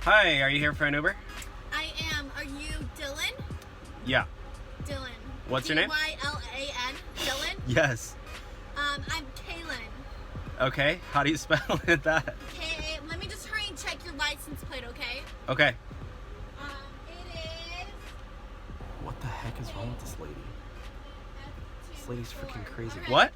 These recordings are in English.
Hi, are you here for an Uber? I am. Are you Dylan? Yeah. Dylan. What's your name? D-Y-L-A-N. Dylan? Yes. I'm Kaylin. Okay, how do you spell it that? K. Let me just hurry and check your license plate, okay? Okay. It is. What the heck is wrong with this lady? This lady's freaking crazy. Right. What?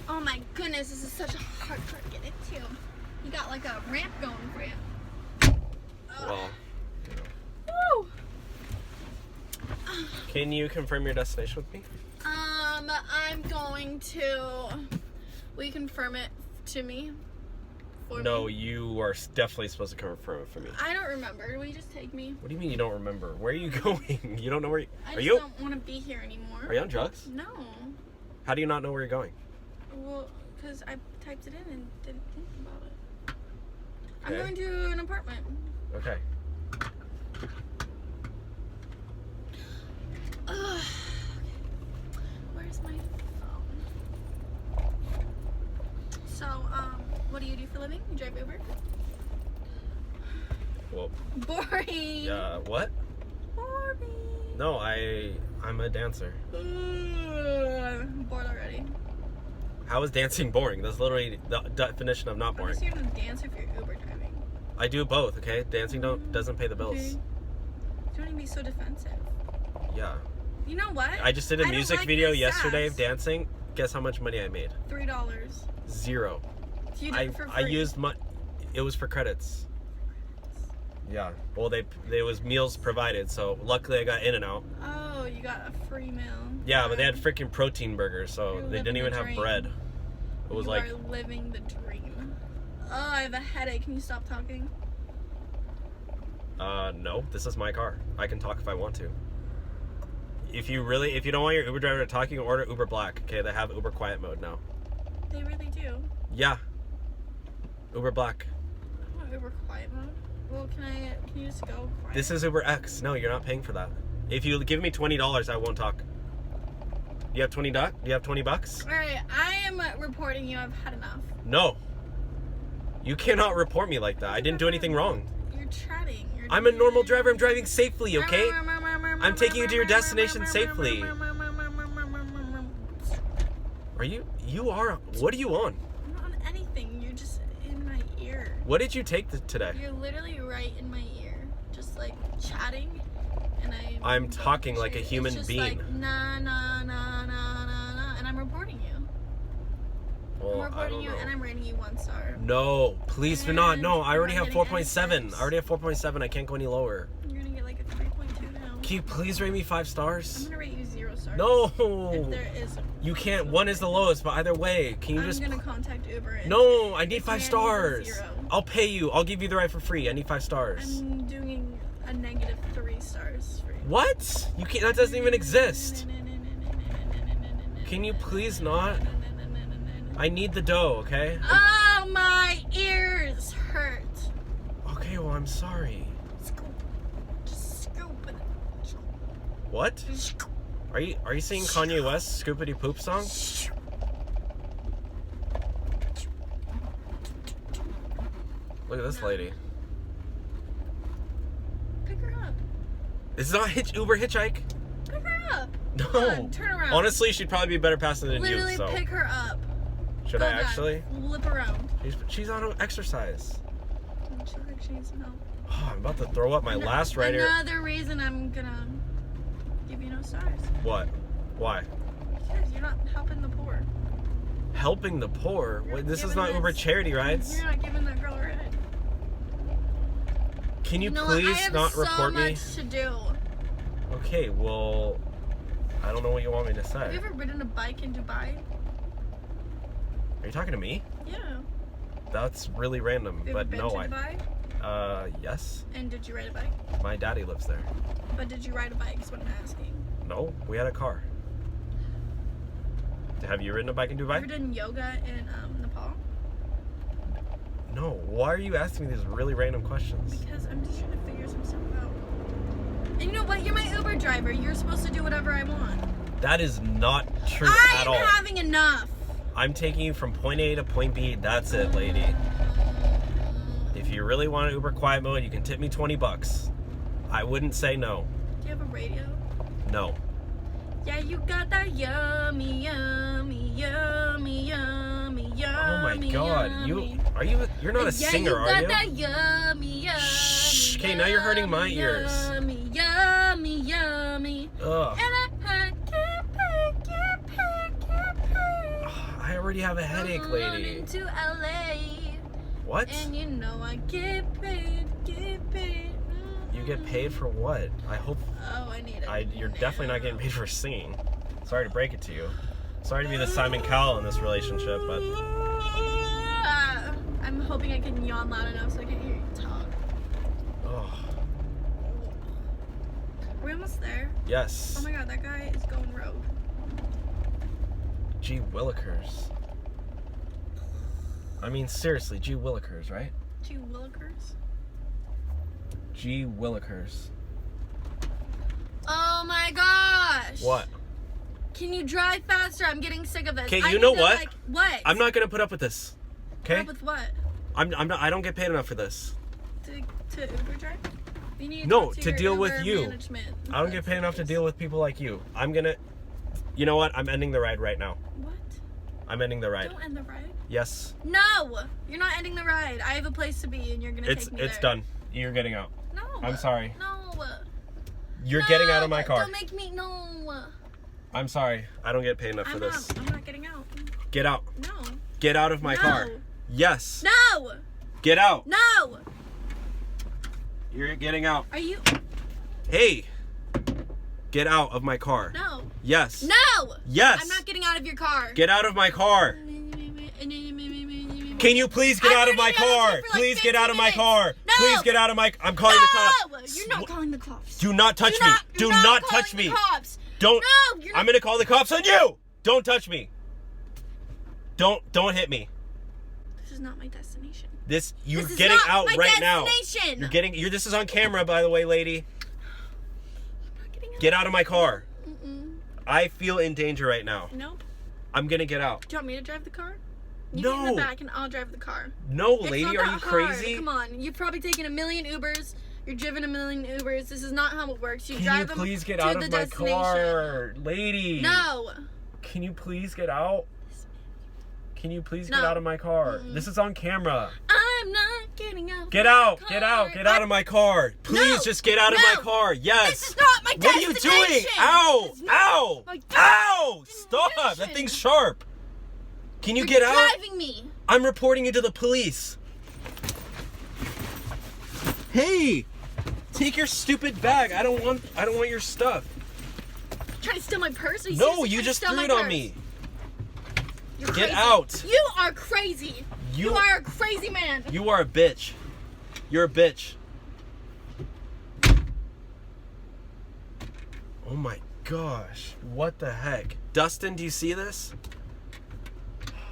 Oh my goodness, this is such a hard car to get into. You got like a ramp going for you. Well, Woo! can you confirm your destination with me? I'm going to. Will you confirm it to me? No, you are definitely supposed to confirm it for me. I don't remember. Will you just take me? What do you mean you don't remember? Where are you going? You don't know where you... I Are just you? don't want to be here anymore. Are you on drugs? No. How do you not know where you're going? Well, because I typed it in and didn't think about it. Okay. I'm going to an apartment. Okay. Ugh. Where's my phone? So, what do you do for a living? You drive Uber? Well, Boring. yeah, what? Boring. No, I'm a dancer. I'm bored already. How is dancing boring? That's literally the definition of not boring. Unless you're gonna dance if you're Uber driving. I do both, okay? Dancing doesn't pay the bills. Okay. Don't even be so defensive. Yeah. You know what? I just did a don't music like video this yesterday of sass. dancing. Guess how much money I made? $3. Zero. You did it for free. I used it was for credits. Yeah. Well, they was meals provided, so luckily I got in and out. Oh, you got a free meal. Yeah, but they had freaking protein burgers, so You're they didn't living even the have dream. bread. It was you like are living the dream. Oh, I have a headache. Can you stop talking? no, this is my car. I can talk if I want to. If you don't want your Uber driver to talk, you can order Uber Black. Okay, they have Uber Quiet mode now. They really do. Yeah. Uber Black. I want Uber quiet mode. Well, can you just go quiet? This is Uber X. No, you're not paying for that. If you give me $20, I won't talk. Do you have $20? Do you have $20? All right, I am reporting you. I've had enough. No. You cannot report me like that. I didn't do anything wrong. You're chatting. I'm a normal driver. I'm driving safely, okay? I'm taking you to your destination safely. What are you on? I'm not on anything. You're just in my ear. What did you take today? You're literally right in my ear. Just like chatting. And I'm talking like a it's human just being. Like, nah, nah, nah, nah, nah, nah. And I'm reporting you. Well, I'm I reporting don't you know. and I'm rating you 1 star. No, please do not. No, I already have I'm getting 4.7. I already have 4.7. I can't go any lower. You're gonna get like a 3.2 now. Can you please rate me 5 I'm stars? gonna rate you 0 stars. No. If there is. You can't. 1 is the lowest, but either way, can you I'm just... gonna contact Uber. And No, I need this 5 man stars. needs a 0. I'll pay you. I'll give you the ride for free. I need 5 stars. I'm doing a negative 3 stars for you. What? You can't. That doesn't even exist. Can you please not? I need the dough, okay? Oh, my ears hurt. Okay, well, I'm sorry. Scoop. Just scoop it. What? Scoop. Are you singing Kanye West's Scoopity Poop song? Look at this lady. Pick her up. This is not Uber hitchhike. Pick her up. No. Come on, turn around. Honestly, she'd probably be a better passenger than Literally you, so. pick her up. Should Go I back. actually? Flip around. She's on exercise. She looks like she needs some help. Oh, I'm about to throw up my last rider. Another reason I'm gonna give you no stars. What? Why? Because you're not helping the poor. Helping the poor? You're Wait, this is giving not this- Uber charity rides. You're not giving that girl a ride. Can you know what? please I have not so report me? much to do. Okay, well, I don't know what you want me to Have say. you ever ridden a bike in Dubai? Are you talking to me? Yeah. That's really random, Have you but ever been no, to Dubai? Yes. And did you ride a bike? My daddy lives there. But did you ride a bike is what I'm asking. No, we had a car. Have you ridden a bike in Have Dubai? you ever done yoga in Nepal? No. Why are you asking me these really random questions? Because I'm just trying to figure some stuff out. And you know what? You're my Uber driver. You're supposed to do whatever I want. That is not true at all. I am having enough. I'm taking you from point A to point B. That's it, lady. If you really want an Uber quiet mode, you can tip me $20. I wouldn't say no. Do you have a radio? No. Yeah, you got that yummy, yummy, yummy, yummy, yummy. Oh my God, you're not a singer, are you? Yeah, you got that yummy, yummy. Shh. Okay, now you're hurting my ears. Yummy, yummy, yummy. Ugh. And I get paid. I already have a headache, lady. Into LA. What? And you know I get paid. You get paid for what? I hope. Oh, I need it. You're definitely not getting paid for singing. Sorry to break it to you. Sorry to be the Simon Cowell in this relationship, but. I'm hoping I can yawn loud enough so I can hear you talk. Oh. Are we almost there? Yes. Oh my God, that guy is going rogue. Gee Willikers. I mean, seriously, Gee Willikers, right? Gee Willikers? Gee Willikers. Oh my gosh! What? Can you drive faster? I'm getting sick of this. Okay, you know what? What? I'm not gonna put up with this. Okay? Put up with what? I'm not. I don't get paid enough for this. To Uber drive? You need to No, talk to your deal Uber with you. management. I don't get paid enough to deal with people like you. I'm gonna. You know what? I'm ending the ride right now. What? I'm ending the ride. Don't end the ride. Yes. No! You're not ending the ride. I have a place to be and you're gonna take me there. It's done. You're getting out. No. I'm sorry. No. You're getting out of my car. Don't make me, no. I'm sorry. I don't get paid enough for this. I'm not getting out. Get out. No. Get out of my car. Yes. No. Get out. No. You're getting out. Are you? Hey. Get out of my car. No. Yes. No. Yes. I'm not getting out of your car. Get out of my car. Can you please get out of my car? Please get out of my car. No. Please get out of my. I'm calling the cops. No. You're not calling the cops. Do not touch me. Do not touch me. Don't. No. I'm gonna call the cops on you. Don't touch me. Don't hit me. This is not my destination. You're This is getting not out my right now. destination. This is on camera, by the way, lady. I'm not getting out. Get out of my car. Mm-mm. I feel in danger right now. Nope. I'm gonna get out. Do you want me to drive the car? You No. get in the back and I'll drive the car. No, It's lady, not are that you hard. crazy? Come on, you've probably taken a million Ubers. You're driven a million Ubers. This is not how it works. You Can drive you them please get to out the of my destination. car, lady? No. Can you please get out? Can you please get No. out of my car? Mm-mm. This is on camera. I'm not getting out. Get out! Get out! Get out of my car! Please, No. just get out of my No. car. Yes. This is not my What are you destination. doing? Ow! This is not Ow! my Ow! Stop! That destination. thing's sharp. Can you You're get out? driving me. I'm reporting you to the police. Hey! Take your stupid bag. I don't want your stuff. Trying to steal my purse? Are you No, seriously you trying to just steal threw my it on purse? me. You're Get crazy. out. You are crazy. You- You are a crazy man. You are a bitch. You're a bitch. Oh my gosh. What the heck? Dustin, do you see this?